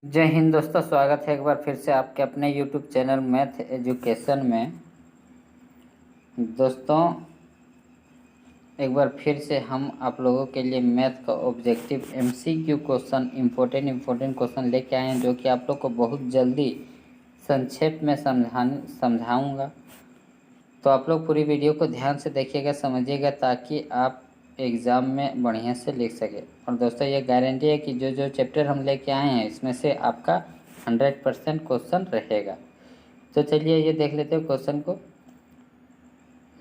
जय हिंद दोस्तों, स्वागत है एक बार फिर से आपके अपने YouTube चैनल मैथ एजुकेशन में। दोस्तों, एक बार फिर से हम आप लोगों के लिए मैथ का objective MCQ question important question लेके आए हैं, जो कि आप लोग को बहुत जल्दी संक्षेप में समझाऊंगा। तो आप लोग पूरी वीडियो को ध्यान से देखिएगा, समझिएगा, ताकि आप एग्ज़ाम में बढ़िया से लिख सके। और दोस्तों, ये गारंटी है कि जो जो चैप्टर हम लेके आए हैं इसमें से आपका 100% क्वेश्चन रहेगा। तो चलिए ये देख लेते हैं क्वेश्चन को।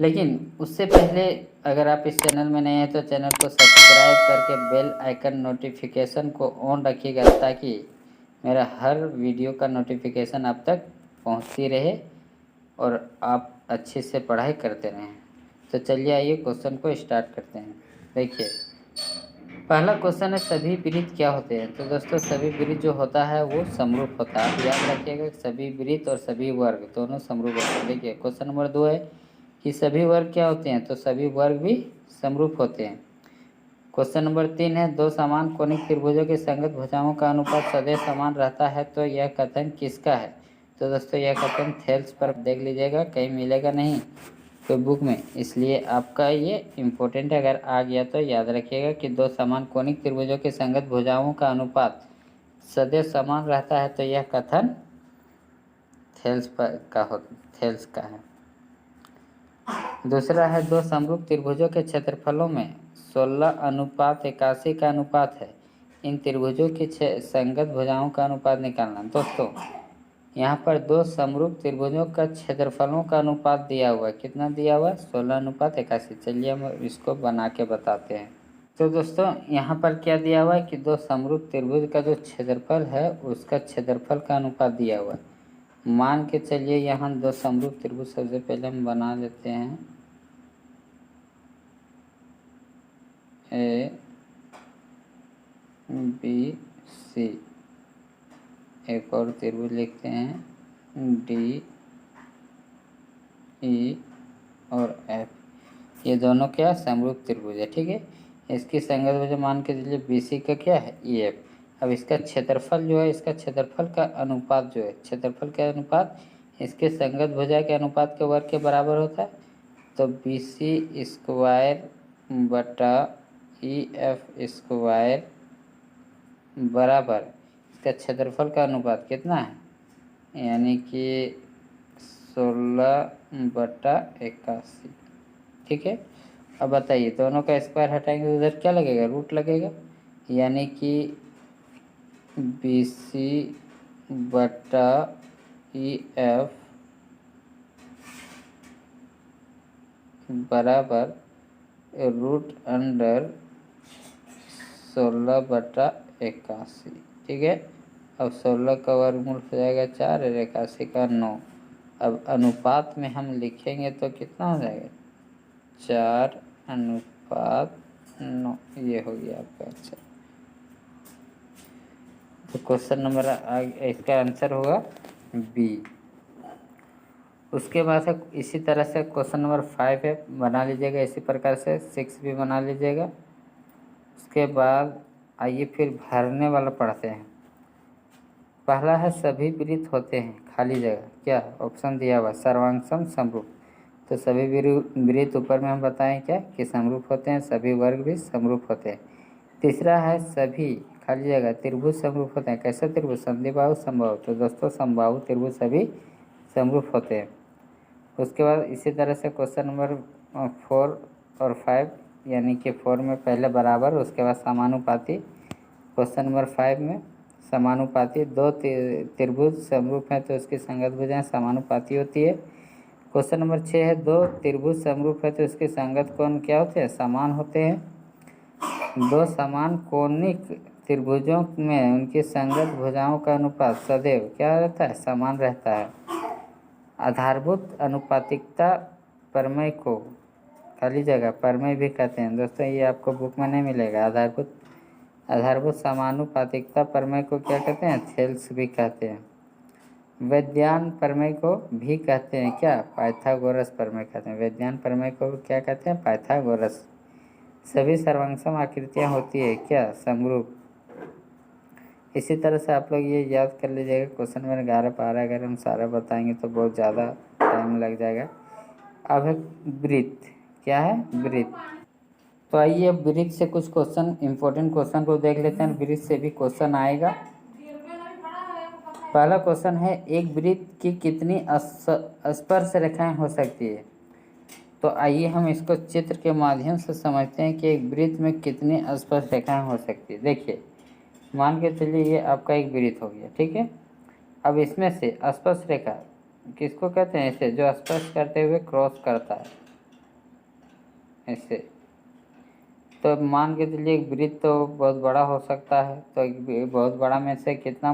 लेकिन उससे पहले अगर आप इस चैनल में नए हैं तो चैनल को सब्सक्राइब करके बेल आइकन नोटिफिकेशन को ऑन रखिएगा, ताकि मेरा हर वीडियो का नोटिफिकेशन आप तक पहुंचती रहे और आप अच्छे से पढ़ाई करते रहें। तो चलिए आइए क्वेश्चन को स्टार्ट करते हैं। देखिए, पहला क्वेश्चन है सभी वृत्त क्या होते हैं। तो दोस्तों, सभी वृत्त जो होता है वो समरूप होता है। आप याद रखिएगा, सभी वृत्त और सभी वर्ग दोनों समरूप होते हैं। देखिए क्वेश्चन नंबर 2 है कि सभी वर्ग क्या होते हैं। तो सभी वर्ग भी समरूप होते हैं। क्वेश्चन नंबर 3 है दो समान कोणिक त्रिभुजों की संगत भुजाओं का अनुपात सदैव समान रहता है, तो यह कथन किसका है। तो दोस्तों, यह कथन थेल्स पर देख लीजिएगा, कहीं मिलेगा नहीं कोई बुक में, इसलिए आपका ये इम्पोर्टेंट है। अगर आ गया तो याद रखिएगा कि दो समान कोणिक त्रिभुजों की संगत भुजाओं का अनुपात सदैव समान रहता है, तो यह कथन थेल्स का है। दूसरा है दो समरूप त्रिभुजों के क्षेत्रफलों में 16:81 का अनुपात है। इन त्रिभुजों की संगत भुजाओं का अनुपात निकालना। दोस्तों, यहाँ पर दो समरूप त्रिभुजों का क्षेत्रफलों का अनुपात दिया हुआ है। कितना दिया हुआ है? 16:81। चलिए हम इसको बना के बताते हैं। तो दोस्तों, यहाँ पर क्या दिया हुआ है कि दो समरूप त्रिभुज का जो क्षेत्रफल है उसका क्षेत्रफल का अनुपात दिया हुआ है। मान के चलिए यहाँ दो समरूप त्रिभुज सबसे पहले हम बना लेते हैं। ए बी सी, एक और त्रिभुज लिखते हैं डी ई और एफ। ये दोनों क्या समरूप त्रिभुज है, ठीक है। इसकी संगत भुजा मान के चलिए BC का क्या है ई एफ। अब इसका क्षेत्रफल जो है, इसका क्षेत्रफल का अनुपात जो है, क्षेत्रफल का अनुपात इसके संगत भुजा के अनुपात के वर्ग के बराबर होता है। तो BC स्क्वायर बटा EF स्क्वायर बराबर इसका क्षेत्रफल का अनुपात कितना है, यानी कि 16/81। ठीक है। अब बताइए, दोनों का स्क्वायर हटाएंगे तो उधर क्या लगेगा? रूट लगेगा, यानी कि BC/EF बराबर √16/81। ठीक है। अब 16 का वर्गमूल हो जाएगा 4 और 81 का 9। अब अनुपात में हम लिखेंगे तो कितना हो जाएगा? 4:9। ये हो गया आपका आंसर। तो क्वेश्चन नंबर इसका आंसर होगा बी। उसके बाद है इसी तरह से क्वेश्चन नंबर 5 है, बना लीजिएगा इसी प्रकार से। 6 भी बना लीजिएगा। उसके बाद आइए फिर भरने वाला पढ़ते हैं। पहला है सभी वृत्त होते हैं, खाली जगह क्या ऑप्शन दिया हुआ, सर्वांगसम समरूप। तो सभी वृत्त ऊपर में हम बताएं क्या कि समरूप होते हैं, सभी वर्ग भी समरूप होते हैं। तीसरा है सभी खाली जगह त्रिभुज समरूप होते हैं। कैसे त्रिभुज? समद्विबाहु समबाहु। तो दोस्तों, समबाहु त्रिभुज सभी समरूप होते हैं। उसके बाद इसी तरह से क्वेश्चन नंबर 4 और 5, यानी कि 4 में पहले बराबर, उसके बाद समानुपाती। क्वेश्चन नंबर 5 में समानुपाती दो त्रिभुज समरूप हैं तो इसकी संगत भुजाएं समानुपाती होती है। क्वेश्चन नंबर 6 है दो त्रिभुज समरूप है तो इसके संगत कोण क्या होते हैं? समान होते हैं। दो समान कोणिक त्रिभुजों में उनकी संगत भुजाओं का अनुपात सदैव क्या रहता है? समान रहता है। आधारभूत अनुपातिकता प्रमेय को खाली जगह प्रमेय भी कहते हैं। दोस्तों, ये आपको बुक में नहीं मिलेगा। आधारभूत समानुपातिकता प्रमेय को क्या कहते हैं? थेल्स भी कहते हैं। वैद्यान प्रमेय को भी कहते हैं क्या? पाइथागोरस प्रमेय कहते हैं। वैद्यान प्रमेय को क्या कहते हैं? पाइथागोरस। सभी सर्वांगसम आकृतियाँ होती है क्या? समरूप। इसी तरह से आप लोग ये याद कर लीजिएगा। क्वेश्चन नंबर 11 12 अगर हम सारा बताएंगे तो बहुत ज़्यादा टाइम लग जाएगा। अब है वृत्त, क्या है वृत्त। तो आइए अब वृत्त से कुछ क्वेश्चन, इंपॉर्टेंट क्वेश्चन को देख लेते हैं। वृत्त से भी क्वेश्चन आएगा। पहला क्वेश्चन है, एक वृत्त की कितनी स्पर्श रेखाएं हो सकती है। तो आइए हम इसको चित्र के माध्यम से समझते हैं कि एक वृत्त में कितनी स्पर्श रेखाएं हो सकती है। देखिए, मान के चलिए ये आपका एक वृत्त हो गया, ठीक है। अब इसमें से स्पर्श रेखा किसको कहते हैं, ऐसे जो स्पर्श करते हुए क्रॉस करता है, ऐसे। तो मान के चलिए एक वृत्त तो बहुत बड़ा हो सकता है, तो एक बहुत बड़ा में से कितना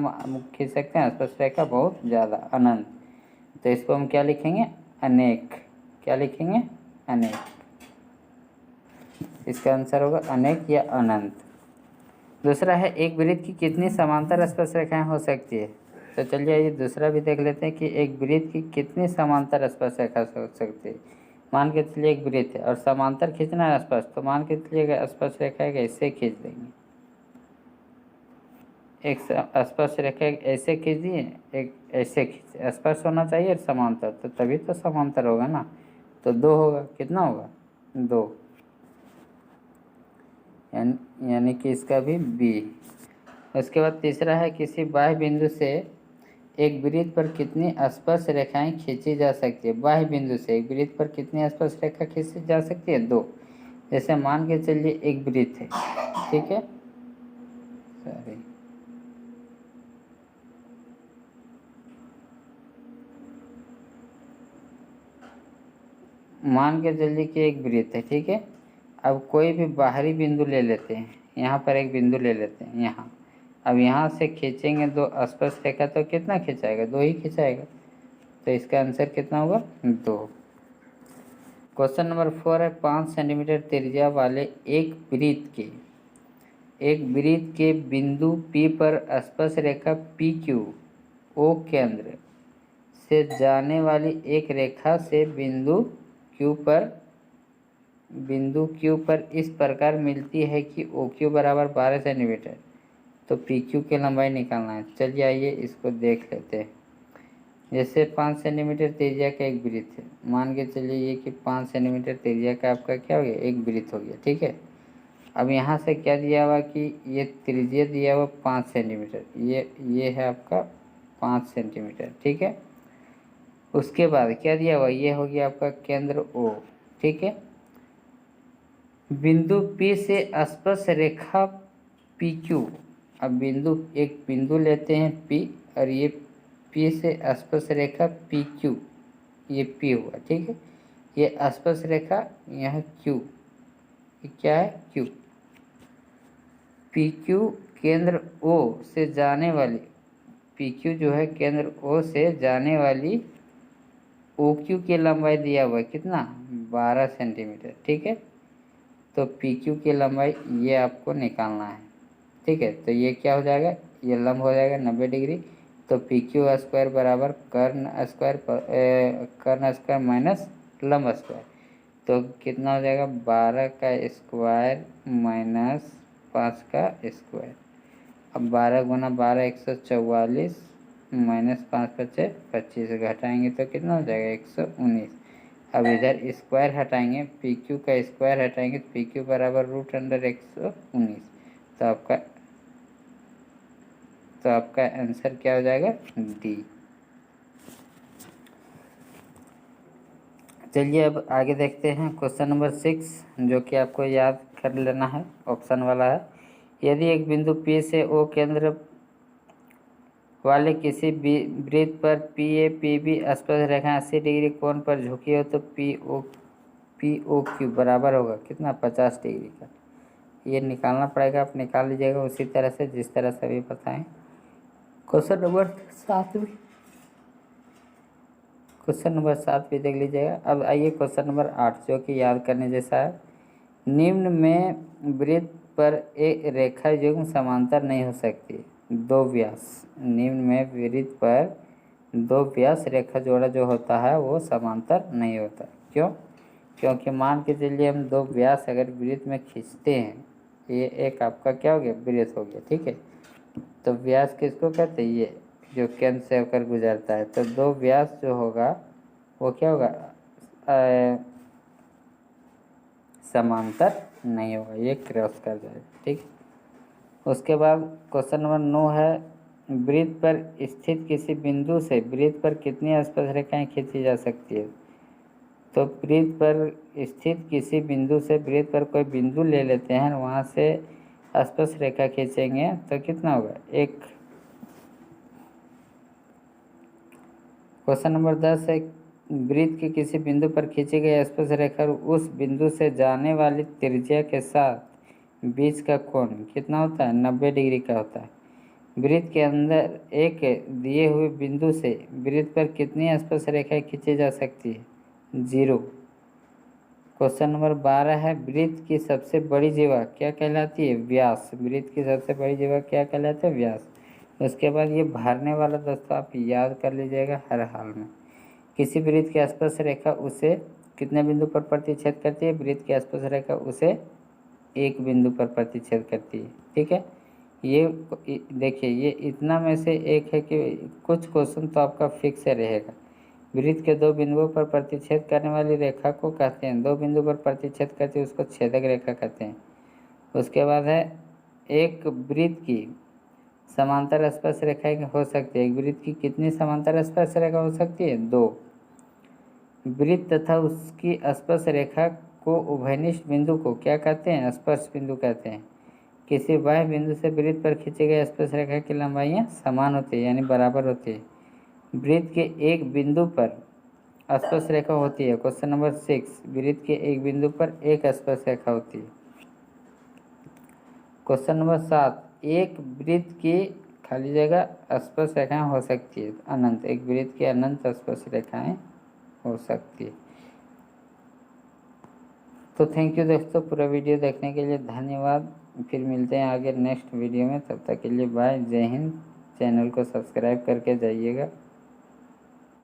खींच सकते हैं स्पर्श रेखा, बहुत ज़्यादा, अनंत। तो इसको हम क्या लिखेंगे, अनेक। क्या लिखेंगे, अनेक। इसका आंसर होगा अनेक या अनंत। दूसरा है, एक वृत्त की कितनी समांतर स्पर्श रेखाएं हो सकती है। तो चलिए ये दूसरा भी देख लेते हैं कि एक वृत्त की कितनी समांतर स्पर्श रेखा हो सकती है। मान के चलिए एक वृत्त है और समांतर खींचना है स्पर्श, तो मान के चलिए स्पर्श रेखा ऐसे खींच देंगे, एक स्पर्श रेखा ऐसे खींच दिए, एक ऐसे खींच, स्पर्श होना चाहिए समांतर, तो तभी तो समांतर होगा ना। तो 2 होगा, कितना होगा, 2, यानी कि इसका भी बी। उसके बाद तीसरा है, किसी बाह्य बिंदु से एक वृत्त पर कितनी स्पर्श रेखाएं खींची जा सकती है। बाह्य बिंदु से एक वृत्त पर कितनी स्पर्श रेखा खींची जा सकती है, 2। जैसे मान के चलिए एक वृत्त है, ठीक है, सॉरी, मान के चलिए कि एक वृत्त है, ठीक है। अब कोई भी बाहरी बिंदु ले लेते हैं, यहाँ पर एक बिंदु ले लेते हैं यहाँ। अब यहाँ से खींचेंगे 2 स्पर्श रेखा, तो कितना खिंचाएगा, 2 ही खिंचाएगा। तो इसका आंसर कितना होगा, 2। क्वेश्चन नंबर 4 है, 5 सेंटीमीटर त्रिज्या वाले एक वृत्त के बिंदु P पर स्पर्श रेखा PQ O केंद्र से जाने वाली एक रेखा से बिंदु Q पर इस प्रकार मिलती है कि OQ बराबर 12 सेंटीमीटर। तो PQ की लंबाई निकालना है। चलिए आइए इसको देख लेते हैं। जैसे 5 सेंटीमीटर त्रिज्या का एक वृत्त है, मान के चलिए ये कि 5 सेंटीमीटर त्रिज्या का आपका क्या हो गया, एक वृत्त हो गया, ठीक है। अब यहाँ से क्या दिया हुआ कि ये त्रिज्या दिया हुआ 5 सेंटीमीटर, ये है आपका 5 सेंटीमीटर, ठीक है। उसके बाद क्या दिया हुआ, ये हो गया आपका केंद्र O, ठीक है। बिंदु P से स्पर्श रेखा PQ। अब एक बिंदु लेते हैं P, और ये P से स्पर्श रेखा PQ, ये P हुआ, ठीक है। ये स्पर्श रेखा यह Q, ये क्या है, Q। PQ केंद्र O से जाने वाली, PQ जो है केंद्र O से जाने वाली OQ की लंबाई दिया हुआ है कितना, 12 सेंटीमीटर, ठीक है। तो PQ की लंबाई ये आपको निकालना है, ठीक है। तो ये क्या हो जाएगा, ये लंब हो जाएगा 90 डिग्री। तो PQ स्क्वायर बराबर कर्ण स्क्वायर माइनस लंब स्क्वायर। तो कितना हो जाएगा, 12 का स्क्वायर माइनस 5 का स्क्वायर। अब 12 गुना 12 144 माइनस 5 बचे 25, घटाएंगे तो कितना हो जाएगा, 119। अब इधर स्क्वायर हटाएंगे, PQ का स्क्वायर हटाएंगे तो PQ बराबर √119। तो आपका आंसर क्या हो जाएगा, डी। चलिए अब आगे देखते हैं क्वेश्चन नंबर 6, जो कि आपको याद कर लेना है, ऑप्शन वाला है। यदि एक बिंदु P से O केंद्र वाले किसी वृत्त पर PA-PB स्पर्श रेखा 80 डिग्री कोण पर झुकी हो, तो POQ बराबर होगा कितना, 50 डिग्री का। ये निकालना पड़ेगा, आप निकाल लीजिएगा उसी तरह से जिस तरह से अभी बताएं। क्वेश्चन नंबर 7 भी देख लीजिएगा। अब आइए क्वेश्चन नंबर 8, जो कि याद करने जैसा है। निम्न में वृत्त पर एक रेखा युग्म समांतर नहीं हो सकती, 2 व्यास। निम्न में वृत्त पर 2 व्यास रेखा जोड़ा जो होता है वो समांतर नहीं होता। क्यों, क्योंकि मान के चलिए हम 2 व्यास अगर वृत्त में खींचते हैं, ये एक आपका क्या हो गया, वृत्त हो गया, ठीक है। तो व्यास किसको कहते हैं? ये जो केंद्र से होकर गुजरता है। तो दो व्यास जो होगा वो क्या होगा? समांतर नहीं होगा, ये क्रॉस कर जाएगा। ठीक। उसके बाद क्वेश्चन नंबर 9 है, वृत्त पर स्थित किसी बिंदु से वृत्त पर कितनी स्पर्श रेखाएं खींची जा सकती है? तो वृत्त पर स्थित किसी बिंदु से वृत्त पर कोई बिंदु ले लेते हैं, वहाँ से स्पर्श रेखा खींचेंगे तो कितना होगा? एक। क्वेश्चन नंबर 10 है, वृत्त के किसी बिंदु पर खींची गई स्पर्श रेखा उस बिंदु से जाने वाली त्रिज्या के साथ बीच का कोण कितना होता है? 90 डिग्री का होता है। वृत्त के अंदर एक दिए हुए बिंदु से वृत्त पर कितनी स्पर्श रेखाएं खींची जा सकती है? 0। क्वेश्चन नंबर 12 है, वृत्त की सबसे बड़ी जीवा क्या कहलाती है? व्यास। वृत्त की सबसे बड़ी जीवा क्या कहलाती है? व्यास। उसके बाद ये भरने वाला दोस्तों आप याद कर लीजिएगा हर हाल में। किसी वृत्त की स्पर्श रेखा उसे कितने बिंदु पर प्रतिच्छेद करती है? वृत्त की स्पर्श रेखा उसे एक बिंदु पर प्रतिच्छेद करती है। ठीक है। ये देखिए, ये इतना में से एक है कि कुछ क्वेश्चन तो आपका फिक्स रहेगा। वृत्त के दो बिंदुओं पर प्रतिच्छेद करने वाली रेखा को कहते हैं, दो बिंदु पर प्रतिच्छेद करती है उसको छेदक रेखा कहते हैं। उसके बाद है, एक वृत्त की समांतर स्पर्श रेखाएं हो सकती है। एक वृत्त की कितनी समांतर स्पर्श रेखा हो सकती है? 2। वृत्त तथा उसकी स्पर्श रेखा को उभयनिष्ठ बिंदु को क्या कहते हैं? स्पर्श बिंदु कहते हैं। किसी बाह्य बिंदु से वृत्त पर खींची गई स्पर्श रेखा की लंबाइयाँ समान होती है, यानी बराबर होती है। वृत्त के एक बिंदु पर स्पर्श रेखा होती है। क्वेश्चन नंबर 6, वृत्त के एक बिंदु पर एक स्पर्श रेखा होती है। क्वेश्चन नंबर 7, एक वृत्त की खाली जगह स्पर्श रेखाएं हो सकती है अनंत। एक वृत्त की अनंत स्पर्श रेखाएं हो सकती है। तो थैंक यू दोस्तों, पूरा वीडियो देखने के लिए धन्यवाद। फिर मिलते हैं आगे नेक्स्ट वीडियो में, तब तक के लिए बाय, जय हिंद। चैनल को सब्सक्राइब करके जाइएगा।